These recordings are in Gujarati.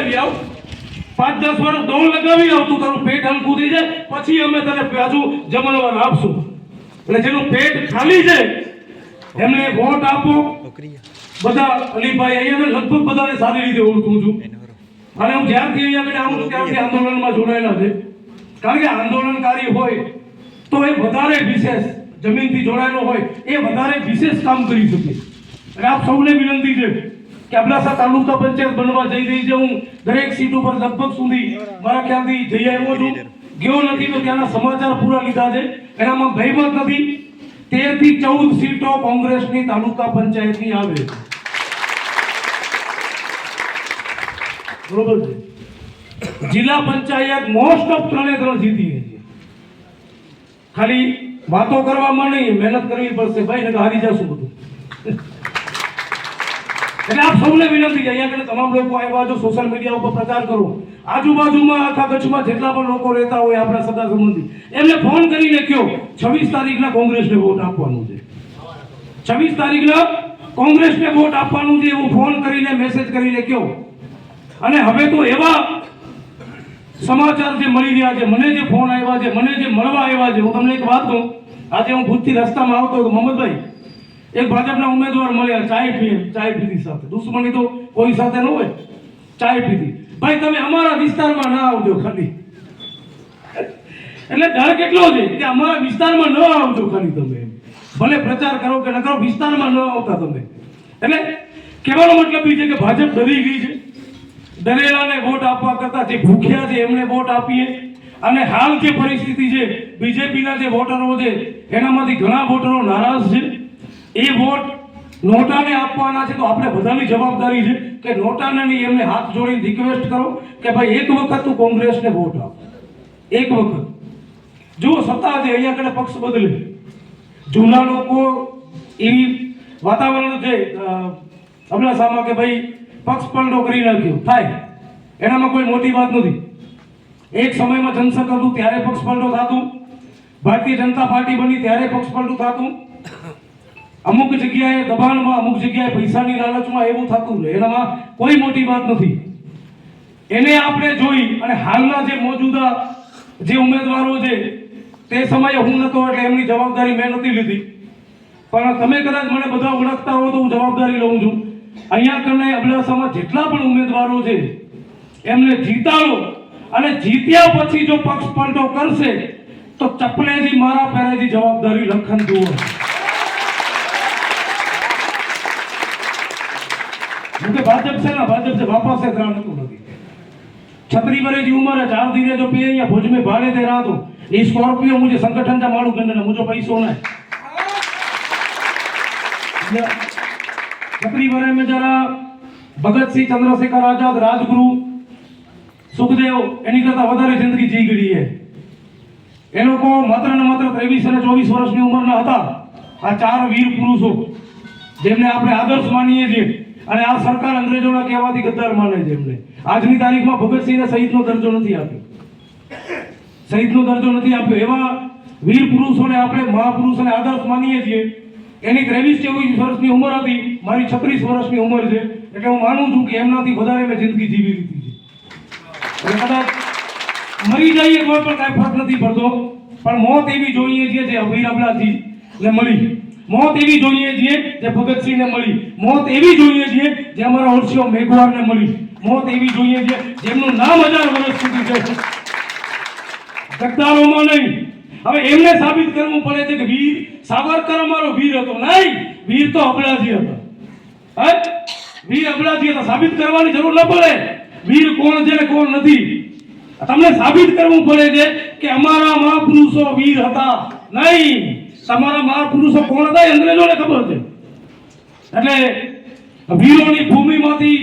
5-10 વર્ષ દોડ લગાવી આવતું તારું પેટ હલકું થઈ જાય પછી અમે તને પાછું જમણવાર આપશું. એટલે જેનું પેટ ખાલી છે એમને વોટ આપો. બધા અલીભાઈ અહીંયા લગભગ બધાને સારી રીતે ઓળખું છું અને હું જ્યારથી અહીંયા આવું ત્યારથી આંદોલનમાં જોડાયેલા છે. કારણ કે આંદોલનકારી હોય તો એ વધારે વિશેષ જમીનથી જોડાયેલો હોય એ વધારે વિશેષ કામ કરી શકે. અને આપ સૌને વિનંતી છે કે અબડાસા તાલુકા પંચાયત બનવા જઈ રહી છે. હું દરેક સીટ ઉપર લગભગ સુધી મારા ખ્યાલથી જઈ આવ્યો છું. ગયો નથી તો ત્યાંના સમાચાર પૂરા લીધા છે. એનામાં ભયમત નથી. 13 થી 14 સીટો કોંગ્રેસની તાલુકા પંચાયતની આવે છે. બરોબર છે. જિલ્લા પંચાયત મોસ્ટ ઓફ 3 જીતી ગઈ છે. ખાલી વાતો કરવામાં નહીં, મહેનત કરવી પડશે ભાઈ, નકર હારી જશું બધું. એટલે આપ સૌને વિનંતી છે, અહીંયા આગળ તમામ લોકો આવ્યા છો, સોશિયલ મીડિયા ઉપર પ્રચાર કરો. આજુબાજુમાં આખા કચ્છમાં જેટલા પણ લોકો રહેતા હોય આપણા સગા સંબંધી એમને ફોન કરીને કહો 26 તારીખના કોંગ્રેસને વોટ આપવાનું છે. 26 તારીખના કોંગ્રેસને વોટ આપવાનું છે એવું ફોન કરીને મેસેજ કરીને કહો. અને હવે તો એવા સમાચાર જે મળી રહ્યા છે, મને જે ફોન આવ્યા છે, મને જે મળવા આવ્યા છે, હું તમને એક વાત કહું. આજે હું ભૂતથી રસ્તામાં આવતો હતો, મોહમ્મદભાઈ એક ભાજપના ઉમેદવાર મળ્યા, ચાય પીધી સાથે. દુશ્મની તો કોઈ સાથે ન હોય, ચાય પીધી. ભાઈ તમે અમારા વિસ્તારમાં ના આવજો ખાલી. એટલે ડર કેટલો છે કે અમારા વિસ્તારમાં ન આવજો ખાલી. તમે ભલે પ્રચાર કરો કે ન કરો, વિસ્તારમાં ન આવતા તમે. એટલે કહેવાનો મતલબ એ છે કે ભાજપ ડરી ગઈ છે. ડરેલાને વોટ આપવા કરતા જે ભૂખ્યા છે એમને વોટ આપીએ. અને હાલ જે પરિસ્થિતિ છે, બીજેપીના જે વોટરો છે એનામાંથી ઘણા વોટરો નારાજ છે. એ વોટ નોટાને આપવાના છે તો આપણે બધાની જવાબદારી છે કે નોટાને નહીં, એમને હાથ જોડીને રિક્વેસ્ટ કરો કે ભાઈ એક વખત તું કોંગ્રેસને વોટ આપ. એક વખત જો સત્તા છે અહીંયા કને પક્ષ બદલે. જૂના લોકો એવી વાતાવરણ છે અબડાસામાં કે ભાઈ પક્ષ પલટો કરી નાખ્યો થાય, એનામાં કોઈ મોટી વાત નથી. એક સમયમાં જનસંઘ હતું ત્યારે પક્ષ પલટો થતું, ભારતીય જનતા પાર્ટી બની ત્યારે પક્ષ પલટો થતું. અમુક જગ્યાએ દબાણમાં, અમુક જગ્યાએ પૈસાની લાલચમાં એવું થતું રહે. એનામાં કોઈ મોટી વાત નથી. એને આપણે જોઈ અને હાલના જે મોજૂદા જે ઉમેદવારો છે તે સમયે હું નતો એટલે એમની જવાબદારી મેં નથી લીધી. પણ તમે કદાચ મને બધા ઓળખતા હો તો હું જવાબદારી લઉં છું. અહીંયા કને અબડાસામાં જેટલા પણ ઉમેદવારો છે એમને જીતાડો અને જીત્યા પછી જો પક્ષ પલટો કરશે તો ચપલેથી મારા પહેરેથી જવાબદારી લખન જુઓ. मुझे भाजप से ना, भाजप से वापस से त्राण नहीं। 36 वर्ष की उम्र है, 4 दिन जो पिए या भुज में भाड़े दे रहा तो ये स्कॉर्पियो मुझे संगठन का मालूम करने ना, मुझे पैसों ना 36 वर्ष में जरा भगत सिंह, चंद्रशेखर आजाद, राजगुरु, सुखदेव एनी करता વધારે જિંદગી જી ગઈ છે. એ લોકો માત્ર ને માત્ર 23 અને 24 વર્ષની ઉંમરના હતા. આ 4 વીર પુરુષો જેમને આપણે આદર્શ માનીએ છીએ અને આ સરકાર અંગ્રેજોના કહેવાથી ગદ્દાર માને છે. એમને આજની તારીખમાં ભગતસિંહને શહીદનો દરજ્જો નથી આપ્યો. શહીદનો દરજ્જો નથી આપ્યો. એવા વીર પુરુષોને આપણે મહાપુરુષોને આદર્શ માનીએ છીએ. એની 23-24 વર્ષની ઉંમર હતી, મારી 36 વર્ષની ઉંમર છે. એટલે હું માનું છું કે એમનાથી વધારે મેં જિંદગી જીવી લીધી છે. કદાચ મરી જઈએ કોઈ પણ કાંઈ ફરક નથી પડતો, પણ મોત એવી જોઈએ છીએ જે વીર અબડાજીને મળી. મોત એવી જોઈએ છીએ જે ભગતસિંહને મળી. મોત એવી જોઈએ છીએ જે અમારા ઓરસિયો મેઘવારને મળી. મોત એવી જોઈએ છે જેમનું નામ 1000 વર્ષ સુધી છે, ગદ્દારોમાં નહીં. હવે એમને સાબિત કરવું પડે છે કે વીર સાવરકર અમારો વીર હતો. નહીં, વીર તો અબડાજી હતો. વીર અબડાજી હતા. સાબિત કરવાની જરૂર ન પડે વીર કોણ છે ને કોણ નથી. તમને સાબિત કરવું પડે છે કે અમારા મહાપુરુષો વીર હતા. નહીં, તમારા મહાપુરુષો કોણ હતા એ અંગ્રેજોને ખબર છે. એટલે વીરોની ભૂમિમાંથી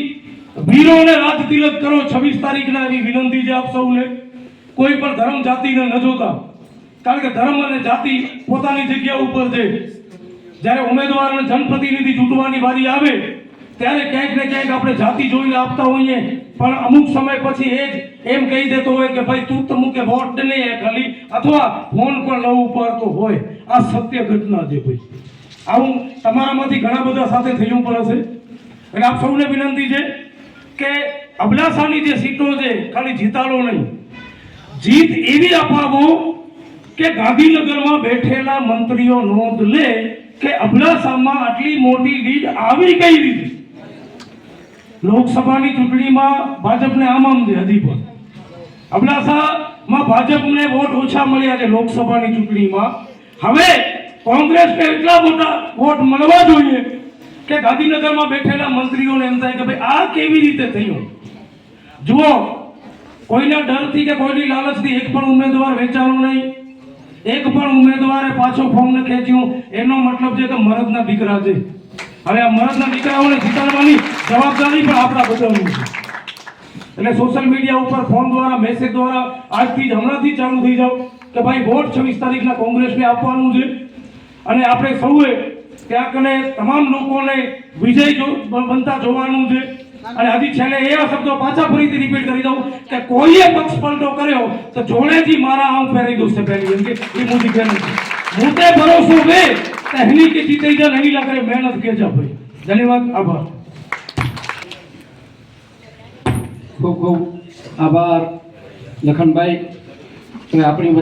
વીરોને રાજ તિલક કરો. 26 તારીખના એવી વિનંતી છે આપ સૌને. કોઈ પણ ધર્મ જાતિને ન જોતા, કારણ કે ધર્મ અને જાતિ પોતાની જગ્યા ઉપર છે. જ્યારે ઉમેદવાર અને જનપ્રતિનિધિ ચૂંટવાની વારી આવે ત્યારે ક્યાંક ને ક્યાંક આપણે જાતિ જોઈને આપતા હોઈએ, પણ અમુક સમય પછી એ જ એમ કહી દેતો હોય કે ભાઈ તું તમુકે વોટ નહીં ખાલી, અથવા ફોન પણ ન ઉપાડતો હોય. આ સત્ય ઘટના છે ભાઈ. આવું તમારામાંથી ઘણા બધા સાથે થયું પણ હશે. એટલે આપ સૌને વિનંતી છે કે અબડાસાની જે સીટો છે ખાલી જીતાડો નહીં, જીત એવી અપાવો કે ગાંધીનગરમાં બેઠેલા મંત્રીઓ નોંધ લે કે અબડાસામાં આટલી મોટી લીડ આવી કઈ રીતે. લોકસભાની ચૂંટણીમાં ભાજપને આમ છે હજી પણ, અબડાસામાં ભાજપને વોટ ઓછા મળ્યા છે લોકસભાની ચૂંટણીમાં. હવે કોંગ્રેસને એટલા મોટા વોટ મળવા જોઈએ કે ગાંધીનગરમાં બેઠેલા મંત્રીઓને એમ થાય કે ભાઈ આ કેવી રીતે થયું. જુઓ, કોઈના ડરથી કે કોઈની લાલચથી એક પણ ઉમેદવાર વેચાણો નહીં, એક પણ ઉમેદવારે પાછો ફોર્મને ખેંચ્યું, એનો મતલબ છે કે મરદના દીકરા છે. હવે આ મરદના દીકરાઓને જીતાડવાની જવાબદારી પણ આપણા બધાની છે. એટલે સોશિયલ મીડિયા ઉપર ફોન દ્વારા, મેસેજ દ્વારા આજથી જ હમણાંથી ચાલુ થઈ જાવ કે ભાઈ વોટ 26 તારીખના કોંગ્રેસને આપવાનું છે અને આપણે સૌએ ત્યાં કને તમામ લોકોને વિજય બનતા જોવાનું છે. અને હજી છેલ્લે એવા શબ્દો પાછા ફરીથી રિપીટ કરી દઉં કે કોઈએ પક્ષ પલટો કર્યો તો જોડેથી મારા આમ ફેરવી દઉં છે પહેલી, એમ કે એ મોદી કહે છે હું તે ભરોસો વે તહની કે જીતે જા નહીં લાગે મહેનત કે જા ભાઈ. ધન્યવાદ, આભાર. ખૂબ ખૂબ આભાર લખનભાઈ. તો આપણી